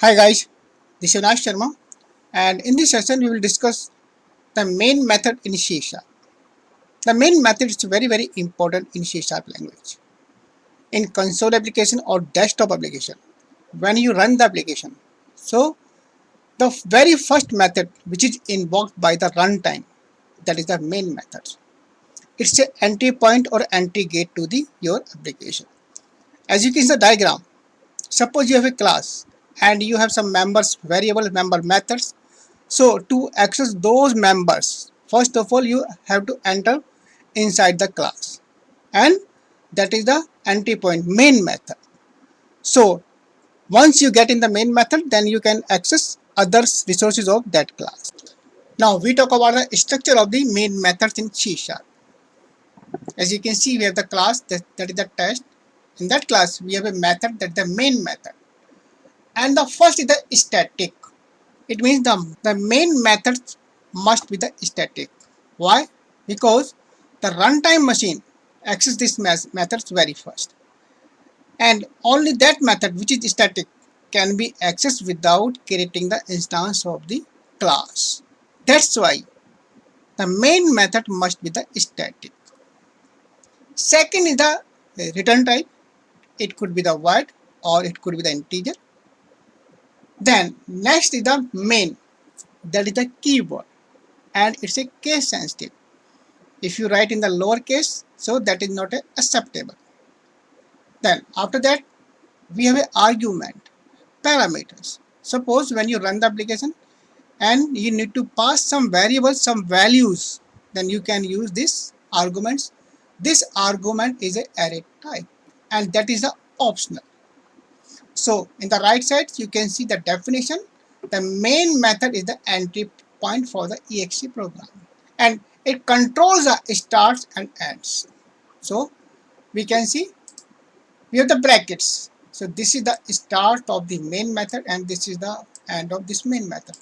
Hi guys, this is Avinash Sharma, and in this session we will discuss the main method in C Sharp. The main method is very important in C Sharp language. In console application or desktop application, when you run the application, so the very first method which is invoked by the runtime, that is the main method. It's a entry point or entry gate to the your application. As you can see the diagram, suppose you have a class and you have some members, variable member methods. So to access those members, first of all you have to enter inside the class, and that is the entry point main method. So once you get in the main method, then you can access other resources of that class. Now we talk about the structure of the main methods in C Sharp. As you can see, we have the class that is the test. In that class we have a method, that is the main method, and the first is the static. It means the main method must be the static. Why? Because the runtime machine access this methods very first, and only that method which is static can be accessed without creating the instance of the class. That's why the main method must be the static. Second is the return type. It could be the void or it could be the integer. Then next is the main, that is the keyword, and it's a case sensitive. If you write in the lowercase, so that is not acceptable. Then after that we have an argument, parameters. Suppose when you run the application and you need to pass some variables, some values, then you can use this arguments. This argument is a array type, and that is the optional. So in the right side you can see the definition. The main method is the entry point for the exe program, and it controls the starts and ends. So we can see we have the brackets. So this is the start of the main method, and this is the end of this main method,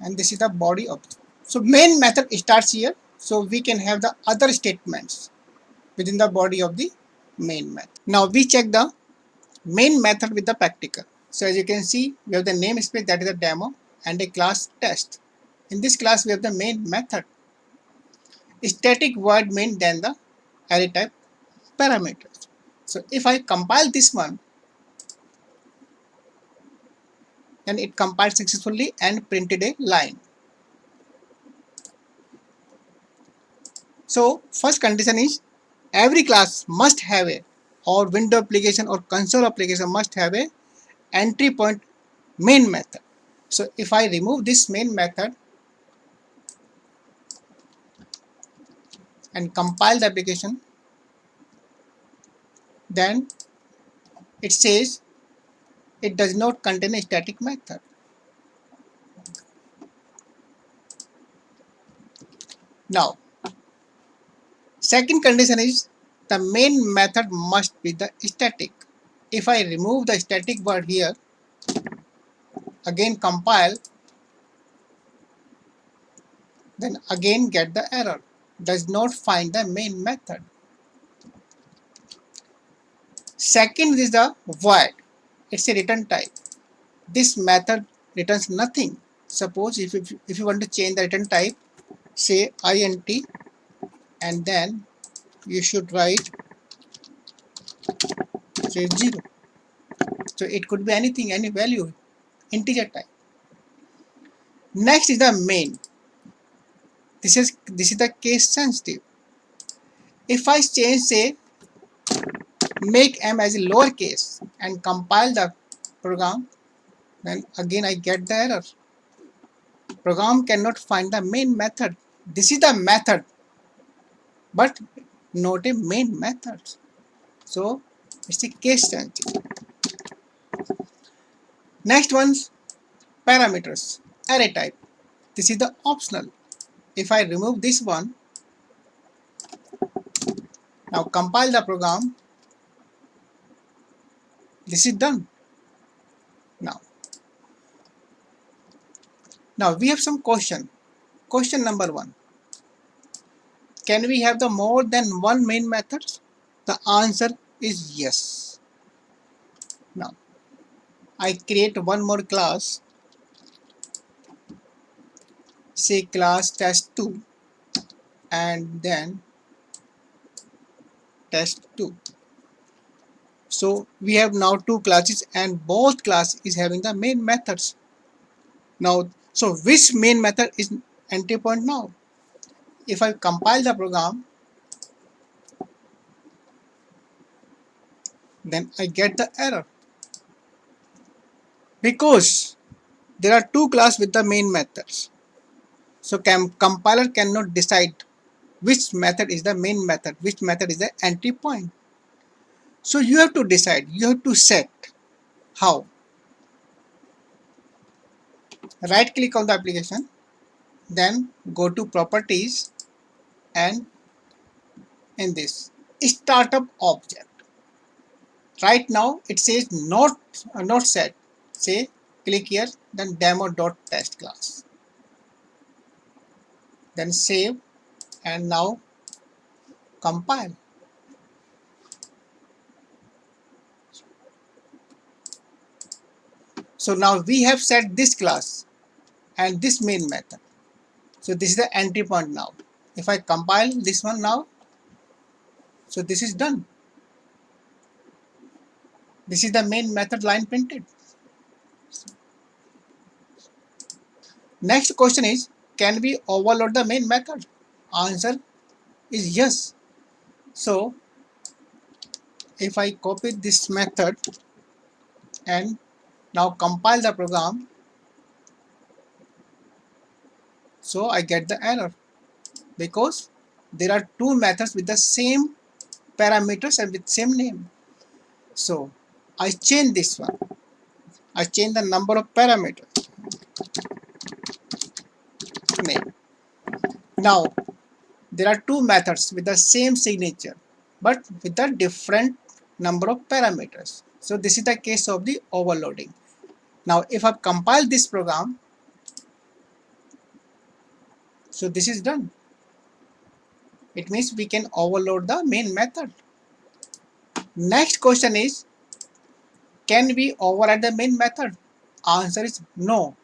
and this is the body of it. So main method starts here, so we can have the other statements within the body of the main method. Now we check the main method with the practical. So as you can see, we have the namespace, that is the demo, and a class test. In this class we have the main method, static void main, then the array type parameters. So if I compile this one, then it compiled successfully and printed a line. So first condition is every class must have a, or window application or console application must have a entry point main method. So if I remove this main method and compile the application, then it says it does not contain a static method. Now second condition is the main method must be the static. If I remove the static word here, again compile, then again get the error, does not find the main method. Second is the void. It's a return type. This method returns nothing. Suppose if you want to change the return type, say int, and then you should write say 0. So it could be anything, any value, integer type. Next is the main. This is the case sensitive. If I change, say, make m as a lowercase and compile the program, then again I get the error. Program cannot find the main method. This is the method, but not a main method. So it's a case sensitive. Next one's parameters, array type. This is the optional. If I remove this one, now compile the program, this is done. Now we have some question. Question number 1. Can we have the more than one main methods? The answer is yes. Now I create one more class, say class test2, and then test2. So we have now two classes and both class is having the main methods. Now, so which main method is entry point now? If I compile the program, then I get the error because there are two classes with the main methods. So compiler cannot decide which method is the main method, which method is the entry point. So you have to decide, you have to set. How? Right click on the application, then go to properties, and in this startup object. Right now it says not set. Say click here, then demo.test class. Then save and now compile. So now we have set this class and this main method. So this is the entry point now. If I compile this one now, so this is done. This is the main method line printed. Next question is, can we overload the main method? Answer is yes. So if I copy this method and now compile the program, so I get the error because there are two methods with the same parameters and with same name. So I change this one. I change the number of parameters name. Now there are two methods with the same signature but with a different number of parameters. So this is the case of the overloading. Now if I compile this program, so this is done. It means we can overload the main method. Next question is, can we override the main method? Answer is no,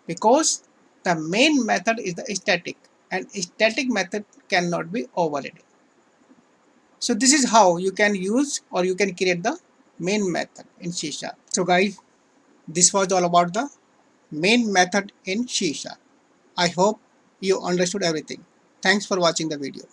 because the main method is the static and static method cannot be overridden. So this is how you can use or you can create the main method in C#. So guys, this was all about the main method in C#. I hope you understood everything. Thanks for watching the video.